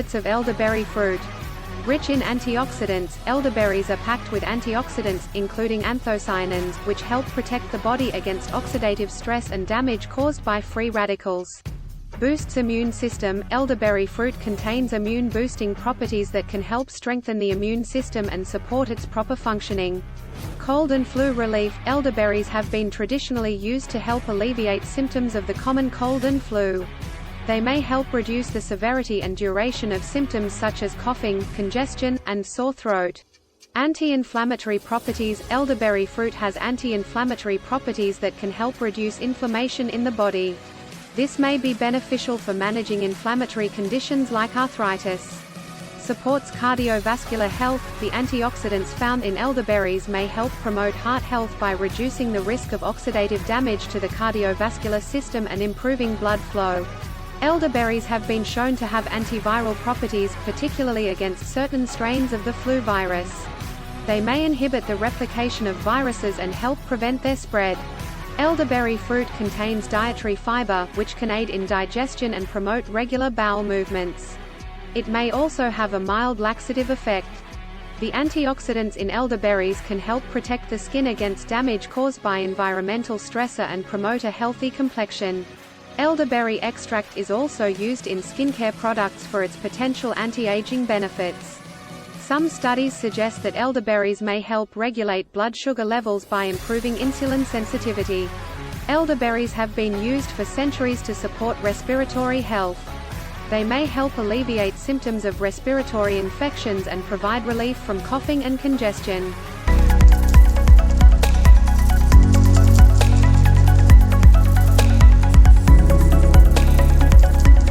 Benefits of elderberry fruit. Rich in antioxidants, elderberries are packed with antioxidants, including anthocyanins, which help protect the body against oxidative stress and damage caused by free radicals. Boosts immune system. Elderberry fruit contains immune-boosting properties that can help strengthen the immune system and support its proper functioning. Cold and flu relief. Elderberries have been traditionally used to help alleviate symptoms of the common cold and flu. They may help reduce the severity and duration of symptoms such as coughing, congestion, and sore throat. Anti-inflammatory properties. Elderberry fruit has anti-inflammatory properties that can help reduce inflammation in the body. This may be beneficial for managing inflammatory conditions like arthritis. Supports cardiovascular health. The antioxidants found in elderberries may help promote heart health by reducing the risk of oxidative damage to the cardiovascular system and improving blood flow. Elderberries have been shown to have antiviral properties, particularly against certain strains of the flu virus. They may inhibit the replication of viruses and help prevent their spread. Elderberry fruit contains dietary fiber, which can aid in digestion and promote regular bowel movements. It may also have a mild laxative effect. The antioxidants in elderberries can help protect the skin against damage caused by environmental stressor and promote a healthy complexion. Elderberry extract is also used in skincare products for its potential anti-aging benefits. Some studies suggest that elderberries may help regulate blood sugar levels by improving insulin sensitivity. Elderberries have been used for centuries to support respiratory health. They may help alleviate symptoms of respiratory infections and provide relief from coughing and congestion.